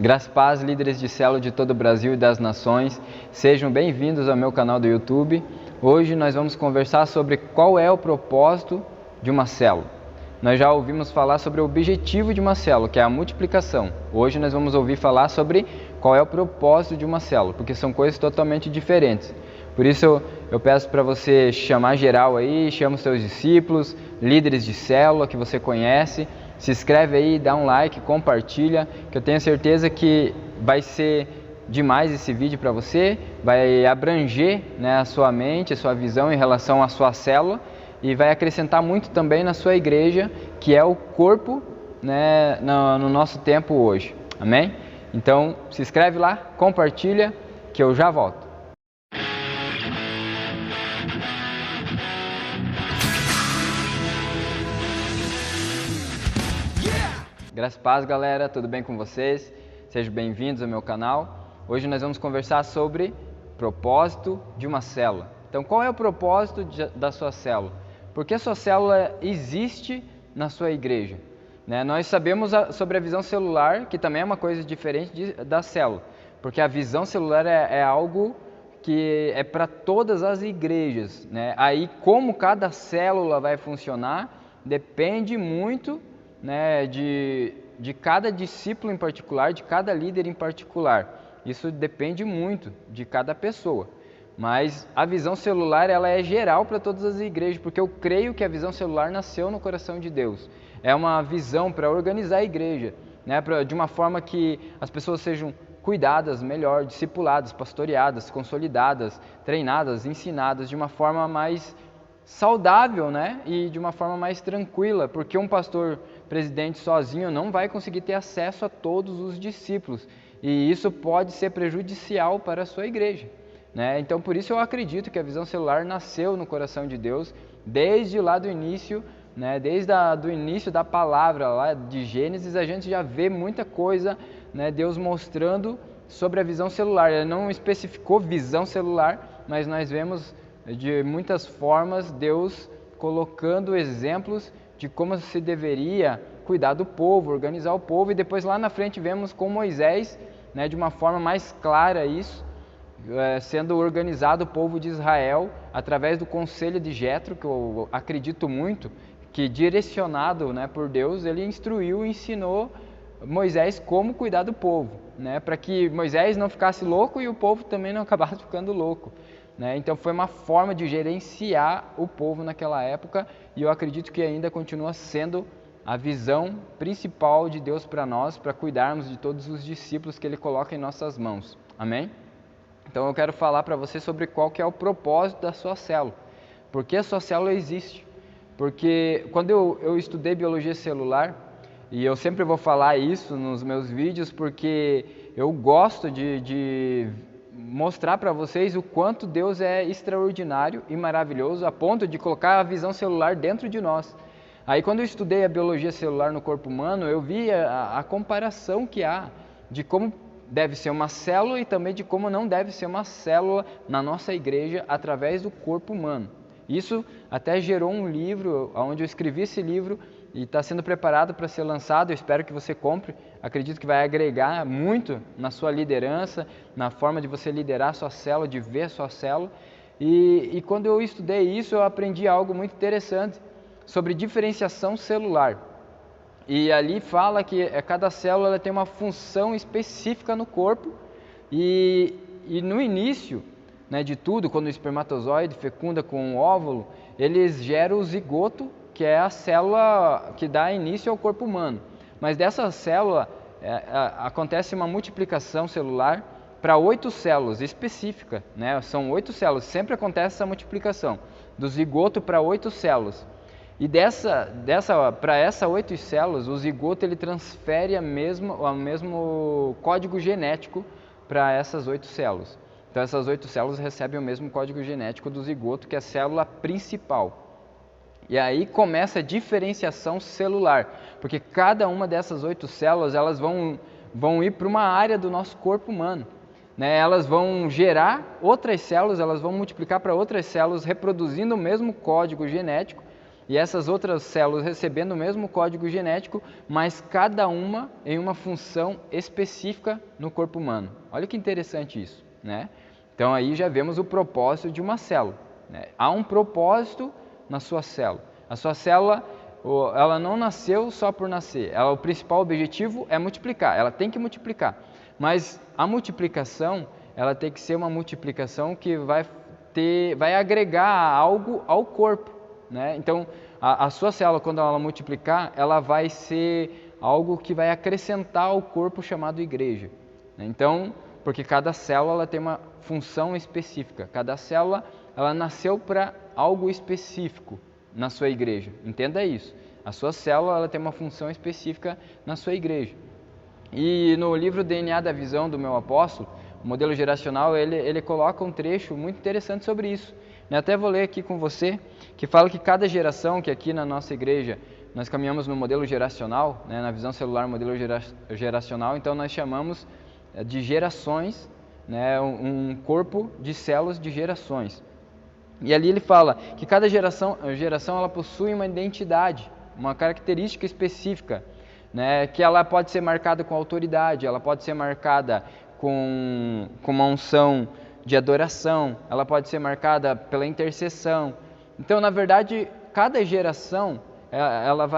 Graças e paz, líderes de célula de todo o Brasil e das nações, sejam bem-vindos ao meu canal do YouTube. Hoje nós vamos conversar sobre qual é o propósito de uma célula. Nós já ouvimos falar sobre o objetivo de uma célula, que é a multiplicação. Hoje nós vamos ouvir falar sobre qual é o propósito de uma célula, porque são coisas totalmente diferentes. Por isso eu peço para você chamar geral aí, chama os seus discípulos, líderes de célula que você conhece, se inscreve aí, dá um like, compartilha, que eu tenho certeza que vai ser demais esse vídeo para você, vai abranger, né, a sua mente, a sua visão em relação à sua célula e vai acrescentar muito também na sua igreja, que é o corpo, né, no nosso tempo hoje. Amém? Então se inscreve lá, compartilha, que eu já volto. Graças e paz, galera, tudo bem com vocês? Sejam bem-vindos ao meu canal. Hoje nós vamos conversar sobre propósito de uma célula. Então, qual é o propósito da sua célula? Por que a sua célula existe na sua igreja? Nós sabemos sobre a visão celular, que também é uma coisa diferente da célula, porque a visão celular é algo que é para todas as igrejas. Aí, como cada célula vai funcionar, depende muito, de cada discípulo em particular, de cada líder em particular. Isso depende muito de cada pessoa. Mas a visão celular ela é geral para todas as igrejas, porque eu creio que a visão celular nasceu no coração de Deus. É uma visão para organizar a igreja, de uma forma que as pessoas sejam cuidadas melhor, discipuladas, pastoreadas, consolidadas, treinadas, ensinadas de uma forma mais saudável, e de uma forma mais tranquila, porque um pastor presidente sozinho não vai conseguir ter acesso a todos os discípulos e isso pode ser prejudicial para a sua igreja. Então por isso eu acredito que a visão celular nasceu no coração de Deus desde lá do início, desde o início da palavra lá de Gênesis. A gente já vê muita coisa, Deus mostrando sobre a visão celular. Ele não especificou visão celular, mas nós vemos de muitas formas Deus colocando exemplos de como se deveria cuidar do povo, organizar o povo, e depois lá na frente vemos com Moisés, de uma forma mais clara isso, sendo organizado o povo de Israel através do conselho de Jetro, que eu acredito muito, que direcionado, por Deus, ele instruiu e ensinou Moisés como cuidar do povo, para que Moisés não ficasse louco e o povo também não acabasse ficando louco. Então foi uma forma de gerenciar o povo naquela época e eu acredito que ainda continua sendo a visão principal de Deus para nós, para cuidarmos de todos os discípulos que Ele coloca em nossas mãos. Amém? Então eu quero falar para você sobre qual que é o propósito da sua célula. Por que a sua célula existe? Porque quando eu estudei biologia celular, e eu sempre vou falar isso nos meus vídeos, porque eu gosto de mostrar para vocês o quanto Deus é extraordinário e maravilhoso, a ponto de colocar a visão celular dentro de nós. Aí quando eu estudei a biologia celular no corpo humano, eu vi a comparação que há de como deve ser uma célula e também de como não deve ser uma célula na nossa igreja através do corpo humano. Isso até gerou um livro, onde eu escrevi esse livro e está sendo preparado para ser lançado. Eu espero que você compre, acredito que vai agregar muito na sua liderança, na forma de você liderar a sua célula, de ver a sua célula. E quando eu estudei isso, eu aprendi algo muito interessante sobre diferenciação celular. E ali fala que cada célula tem uma função específica no corpo e no início, de tudo, quando o espermatozoide fecunda com o óvulo, eles geram o zigoto, que é a célula que dá início ao corpo humano. Mas dessa célula acontece uma multiplicação celular para 8 células específicas, São 8 células, sempre acontece essa multiplicação, do zigoto para 8 células. E para essas 8 células, o zigoto ele transfere o mesmo código genético para essas 8 células. Então essas 8 células recebem o mesmo código genético do zigoto, que é a célula principal. E aí começa a diferenciação celular, porque cada uma dessas 8 células elas vão ir para uma área do nosso corpo humano. Elas vão gerar outras células, elas vão multiplicar para outras células, reproduzindo o mesmo código genético. e essas outras células recebendo o mesmo código genético, mas cada uma em uma função específica no corpo humano. Olha que interessante isso, né? Então aí já vemos o propósito de uma célula, né? Há um propósito na sua célula. A sua célula, ela não nasceu só por nascer. O principal objetivo é multiplicar, ela tem que multiplicar. Mas a multiplicação, ela tem que ser uma multiplicação que vai agregar algo ao corpo, né? Então, a sua célula, quando ela multiplicar, ela vai ser algo que vai acrescentar ao corpo chamado igreja. Então, porque cada célula ela tem uma função específica. Cada célula, ela nasceu para algo específico na sua igreja. Entenda isso. A sua célula, ela tem uma função específica na sua igreja. E no livro DNA da Visão do Meu Apóstolo, o modelo geracional, ele coloca um trecho muito interessante sobre isso. Eu até vou ler aqui com você, que fala que cada geração, que aqui na nossa igreja nós caminhamos no modelo geracional, né, na visão celular, modelo geracional, então nós chamamos de gerações, né, um corpo de células de gerações. E ali ele fala que cada geração ela possui uma identidade, uma característica específica, né, que ela pode ser marcada com autoridade, ela pode ser marcada com uma unção de adoração, ela pode ser marcada pela intercessão. Então, na verdade, cada geração ela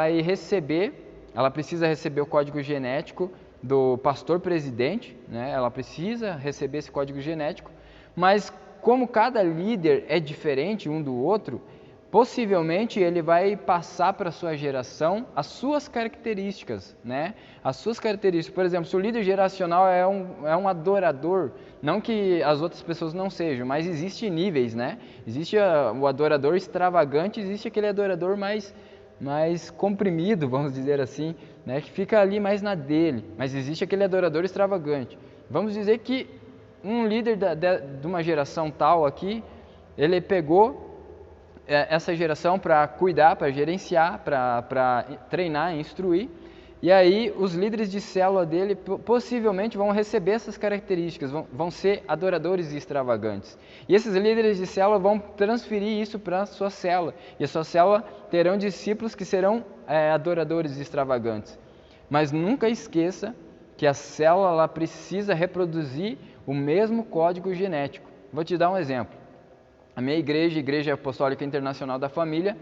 precisa receber o código genético do pastor presidente, né? Ela precisa receber esse código genético, mas como cada líder é diferente um do outro, possivelmente ele vai passar para a sua geração as suas características, né? As suas características. Por exemplo, se o líder geracional é um adorador, não que as outras pessoas não sejam, mas existem níveis, né? Existe o adorador extravagante, existe aquele adorador mais comprimido, vamos dizer assim, né? Que fica ali mais na dele, mas existe aquele adorador extravagante. Vamos dizer que um líder de uma geração tal aqui, ele pegou essa geração para cuidar, para gerenciar, para treinar, instruir. E aí os líderes de célula dele possivelmente vão receber essas características, vão ser adoradores extravagantes. E esses líderes de célula vão transferir isso para a sua célula. E a sua célula terão discípulos que serão adoradores extravagantes. Mas nunca esqueça que a célula ela precisa reproduzir o mesmo código genético. Vou te dar um exemplo. A minha igreja, Igreja Apostólica Internacional da Família,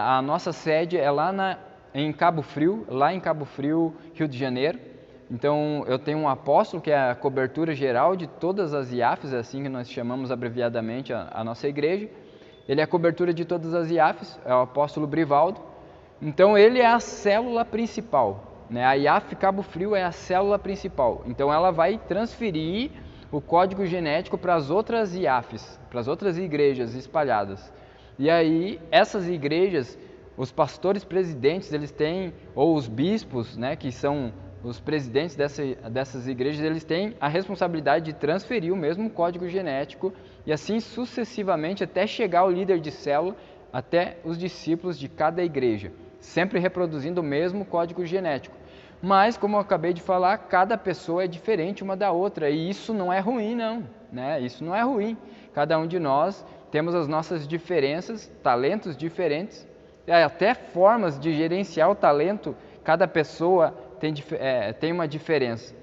a nossa sede é lá em Cabo Frio, Rio de Janeiro. Então, eu tenho um apóstolo que é a cobertura geral de todas as IAFs, é assim que nós chamamos abreviadamente a nossa igreja. Ele é a cobertura de todas as IAFs, é o apóstolo Brivaldo. Então, ele é a célula principal, né? A IAF Cabo Frio é a célula principal. Então, ela vai transferir o código genético para as outras IAFs, para as outras igrejas espalhadas. E aí, essas igrejas, os pastores presidentes, eles têm, ou os bispos, né, que são os presidentes dessas igrejas, eles têm a responsabilidade de transferir o mesmo código genético e assim sucessivamente até chegar ao líder de célula, até os discípulos de cada igreja, sempre reproduzindo o mesmo código genético. Mas, como eu acabei de falar, cada pessoa é diferente uma da outra e isso não é ruim não, né? Isso não é ruim. Cada um de nós temos as nossas diferenças, talentos diferentes, até formas de gerenciar o talento, cada pessoa tem uma diferença.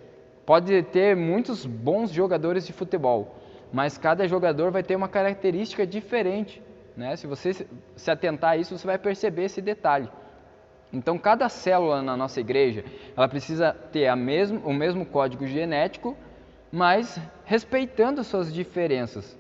Pode ter muitos bons jogadores de futebol, mas cada jogador vai ter uma característica diferente, né? Se você se atentar a isso, você vai perceber esse detalhe. Então, cada célula na nossa igreja, ela precisa ter o mesmo código genético, mas respeitando suas diferenças.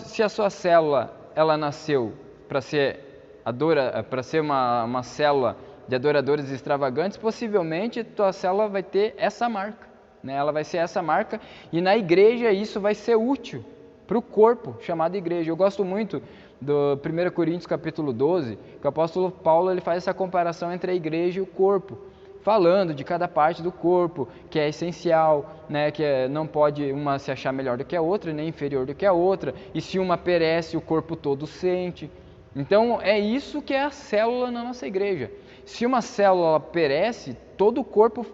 Se a sua célula ela nasceu para ser uma célula de adoradores extravagantes, possivelmente a tua célula vai ter essa marca, né? Ela vai ser essa marca e na igreja isso vai ser útil para o corpo chamado igreja. Eu gosto muito do 1 Coríntios capítulo 12, que o apóstolo Paulo ele faz essa comparação entre a igreja e o corpo, falando de cada parte do corpo, que é essencial, né, não pode uma se achar melhor do que a outra, nem inferior do que a outra, e se uma perece, o corpo todo sente. Então é isso que é a célula na nossa igreja. Se uma célula perece, todo o corpo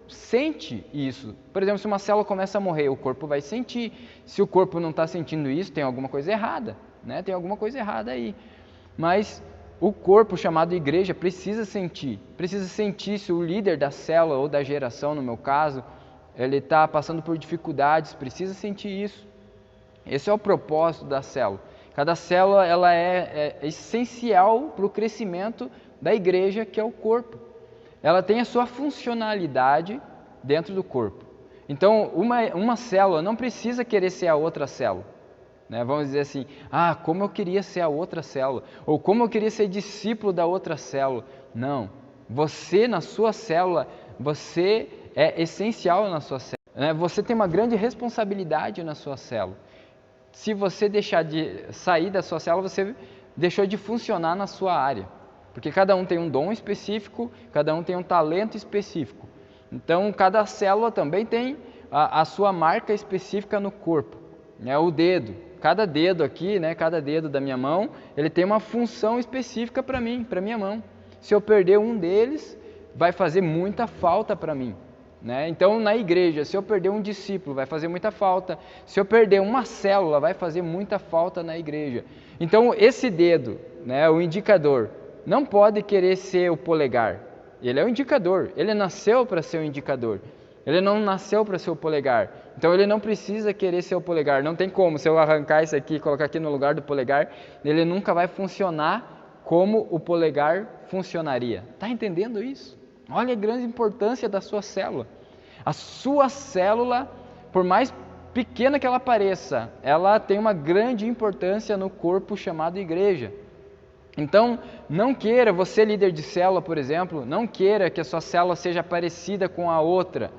sente isso. Por exemplo, se uma célula começa a morrer, o corpo vai sentir. Se o corpo não está sentindo isso, tem alguma coisa errada, né? Tem alguma coisa errada aí. Mas o corpo chamado igreja precisa sentir se o líder da célula ou da geração, no meu caso, ele está passando por dificuldades, precisa sentir isso. Esse é o propósito da célula. Cada célula ela é essencial para o crescimento da igreja, que é o corpo. Ela tem a sua funcionalidade dentro do corpo. Então, uma célula não precisa querer ser a outra célula. Vamos dizer assim, como eu queria ser a outra célula, ou como eu queria ser discípulo da outra célula. Não, você na sua célula, você é essencial na sua célula. Você tem uma grande responsabilidade na sua célula. Se você deixar de sair da sua célula, você deixou de funcionar na sua área. Porque cada um tem um dom específico, cada um tem um talento específico. Então, cada célula também tem a sua marca específica no corpo. O dedo. Cada dedo aqui, cada dedo da minha mão, ele tem uma função específica para mim, para minha mão. Se eu perder um deles, vai fazer muita falta para mim. Então, na igreja, se eu perder um discípulo, vai fazer muita falta. Se eu perder uma célula, vai fazer muita falta na igreja. Então, esse dedo, o indicador, não pode querer ser o polegar. Ele é o indicador, ele nasceu para ser o indicador. Ele não nasceu para ser o polegar. Então ele não precisa querer ser o polegar. Não tem como, se eu arrancar isso aqui e colocar aqui no lugar do polegar, ele nunca vai funcionar como o polegar funcionaria. Está entendendo isso? Olha a grande importância da sua célula. A sua célula, por mais pequena que ela pareça, ela tem uma grande importância no corpo chamado igreja. Então, não queira, você líder de célula, por exemplo, não queira que a sua célula seja parecida com a outra.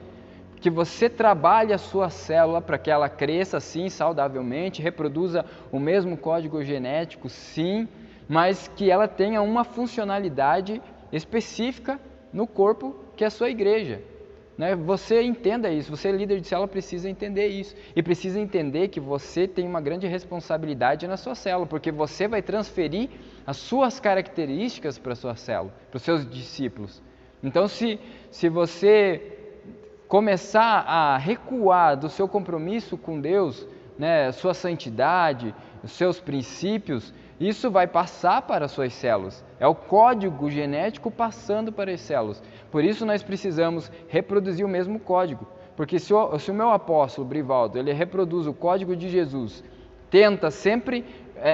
Que você trabalhe a sua célula para que ela cresça, sim, saudavelmente, reproduza o mesmo código genético, sim, mas que ela tenha uma funcionalidade específica no corpo que é a sua igreja. Você entenda isso, você líder de célula precisa entender isso. E precisa entender que você tem uma grande responsabilidade na sua célula, porque você vai transferir as suas características para a sua célula, para os seus discípulos. Então, se você começar a recuar do seu compromisso com Deus, sua santidade, os seus princípios, isso vai passar para as suas células. É o código genético passando para as células. Por isso nós precisamos reproduzir o mesmo código. Porque se o meu apóstolo Brivaldo, ele reproduz o código de Jesus, tenta sempre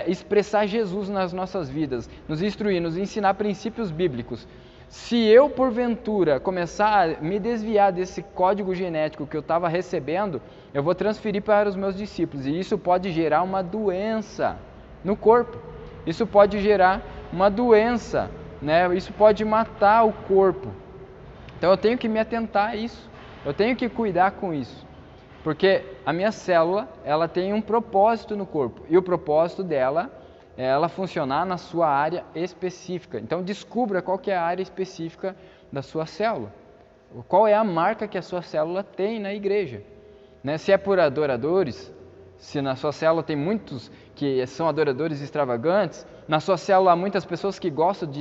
expressar Jesus nas nossas vidas, nos instruir, nos ensinar princípios bíblicos. Se eu, porventura, começar a me desviar desse código genético que eu estava recebendo, eu vou transferir para os meus discípulos. E isso pode gerar uma doença no corpo. Isso pode gerar uma doença, Isso pode matar o corpo. Então eu tenho que me atentar a isso. Eu tenho que cuidar com isso. Porque a minha célula, ela tem um propósito no corpo. E o propósito dela é ela funcionar na sua área específica. Então descubra qual que é a área específica da sua célula. Qual é a marca que a sua célula tem na igreja. Se é por adoradores, se na sua célula tem muitos que são adoradores extravagantes, na sua célula há muitas pessoas que gostam de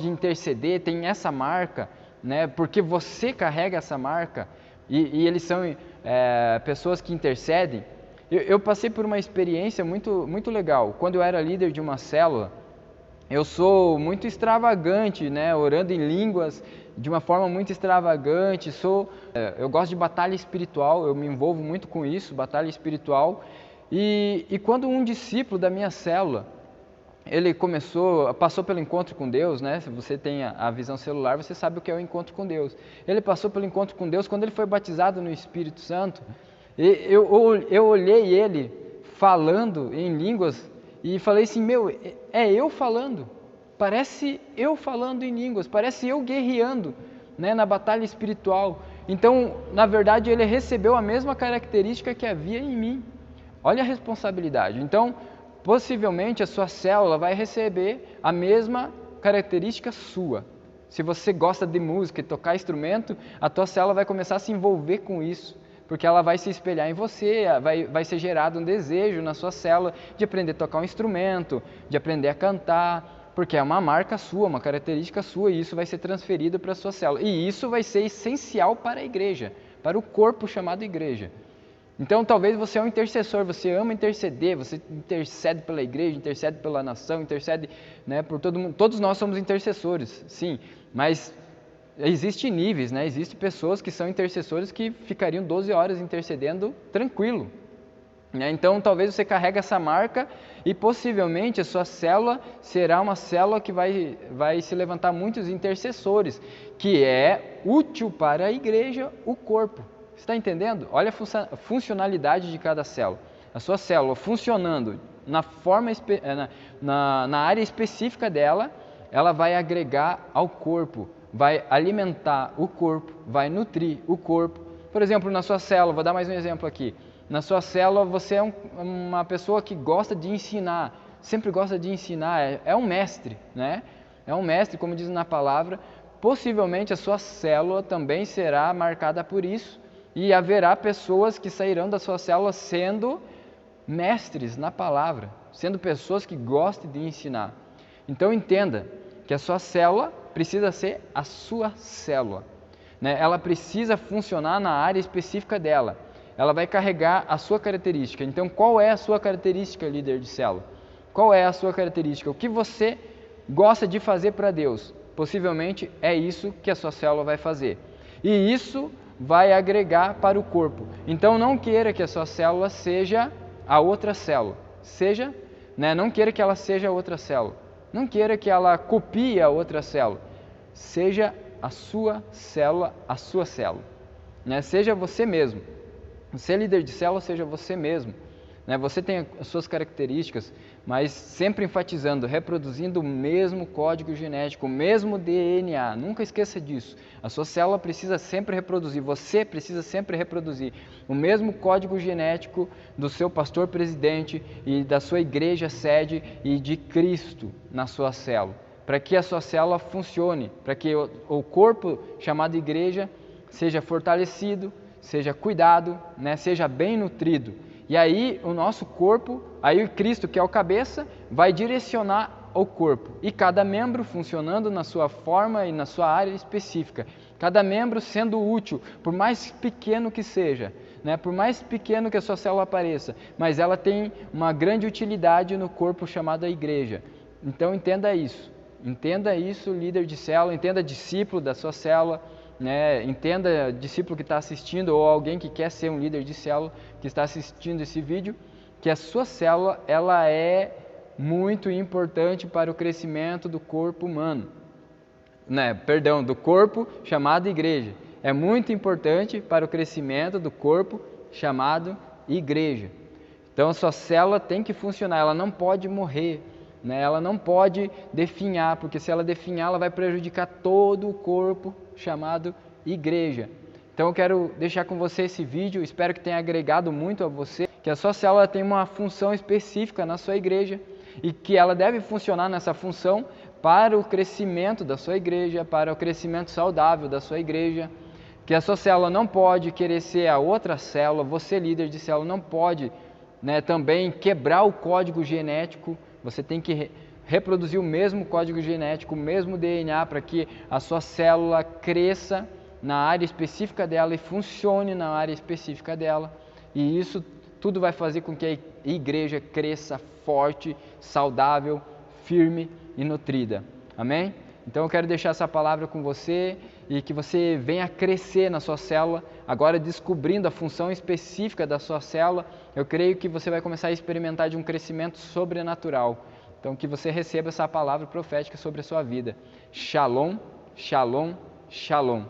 interceder, tem essa marca, porque você carrega essa marca e eles são pessoas que intercedem. Eu passei por uma experiência muito, muito legal. Quando eu era líder de uma célula, eu sou muito extravagante, orando em línguas de uma forma muito extravagante. Eu gosto de batalha espiritual, eu me envolvo muito com isso, batalha espiritual. E quando um discípulo da minha célula, ele passou pelo encontro com Deus, Se você tem a visão celular, você sabe o que é o encontro com Deus. Ele passou pelo encontro com Deus quando ele foi batizado no Espírito Santo. Eu olhei ele falando em línguas e falei assim, é eu falando, parece eu falando em línguas, parece eu guerreando, na batalha espiritual. Então, na verdade, ele recebeu a mesma característica que havia em mim. Olha a responsabilidade. Então, possivelmente a sua célula vai receber a mesma característica sua. Se você gosta de música e tocar instrumento, a tua célula vai começar a se envolver com isso. Porque ela vai se espelhar em você, vai ser gerado um desejo na sua célula de aprender a tocar um instrumento, de aprender a cantar, porque é uma marca sua, uma característica sua, e isso vai ser transferido para a sua célula. E isso vai ser essencial para a igreja, para o corpo chamado igreja. Então talvez você é um intercessor, você ama interceder, você intercede pela igreja, intercede pela nação, intercede, né, por todo mundo. Todos nós somos intercessores, sim, mas existem níveis, né? Existem pessoas que são intercessores que ficariam 12 horas intercedendo tranquilo. Então talvez você carregue essa marca e possivelmente a sua célula será uma célula que vai se levantar muitos intercessores, que é útil para a igreja, o corpo. Você está entendendo? Olha a funcionalidade de cada célula. A sua célula funcionando na área específica dela, ela vai agregar ao corpo, vai alimentar o corpo, vai nutrir o corpo. Por exemplo, na sua célula, vou dar mais um exemplo aqui. Na sua célula você é uma pessoa que gosta de ensinar, sempre gosta de ensinar, é um mestre, né? É um mestre, como diz na palavra. Possivelmente a sua célula também será marcada por isso e haverá pessoas que sairão da sua célula sendo mestres na palavra, sendo pessoas que gostam de ensinar. Então entenda que a sua célula precisa ser a sua célula, né? Ela precisa funcionar na área específica dela. Ela vai carregar a sua característica. Então, qual é a sua característica, líder de célula? Qual é a sua característica? O que você gosta de fazer para Deus? Possivelmente é isso que a sua célula vai fazer. E isso vai agregar para o corpo. Então, não queira que a sua célula seja a outra célula. Não queira que ela seja a outra célula. Não queira que ela copie a outra célula. Seja a sua célula, a sua célula. Seja você mesmo. Você é líder de célula, seja você mesmo. Você tem as suas características, mas sempre enfatizando, reproduzindo o mesmo código genético, o mesmo DNA. Nunca esqueça disso. A sua célula precisa sempre reproduzir, você precisa sempre reproduzir o mesmo código genético do seu pastor presidente e da sua igreja sede e de Cristo na sua célula, para que a sua célula funcione, para que o corpo chamado igreja seja fortalecido, seja cuidado, seja bem nutrido. E aí o nosso corpo, aí o Cristo, que é o cabeça, vai direcionar o corpo. E cada membro funcionando na sua forma e na sua área específica. Cada membro sendo útil, por mais pequeno que seja, por mais pequeno que a sua célula pareça, mas ela tem uma grande utilidade no corpo chamado a igreja. Então entenda isso, líder de célula, entenda discípulo da sua célula. Entenda, discípulo que está assistindo ou alguém que quer ser um líder de célula que está assistindo esse vídeo, que a sua célula ela é muito importante para o crescimento do corpo humano, do corpo chamado igreja. É muito importante para o crescimento do corpo chamado igreja. Então a sua célula tem que funcionar, ela não pode morrer. Ela não pode definhar, porque se ela definhar, ela vai prejudicar todo o corpo chamado igreja. Então eu quero deixar com você esse vídeo, espero que tenha agregado muito a você, que a sua célula tem uma função específica na sua igreja e que ela deve funcionar nessa função para o crescimento da sua igreja, para o crescimento saudável da sua igreja, que a sua célula não pode querer ser a outra célula, você líder de célula não pode também quebrar o código genético. Você tem que reproduzir o mesmo código genético, o mesmo DNA, para que a sua célula cresça na área específica dela e funcione na área específica dela. E isso tudo vai fazer com que a igreja cresça forte, saudável, firme e nutrida. Amém? Então eu quero deixar essa palavra com você e que você venha crescer na sua célula, agora descobrindo a função específica da sua célula. Eu creio que você vai começar a experimentar de um crescimento sobrenatural. Então que você receba essa palavra profética sobre a sua vida. Shalom, shalom, shalom.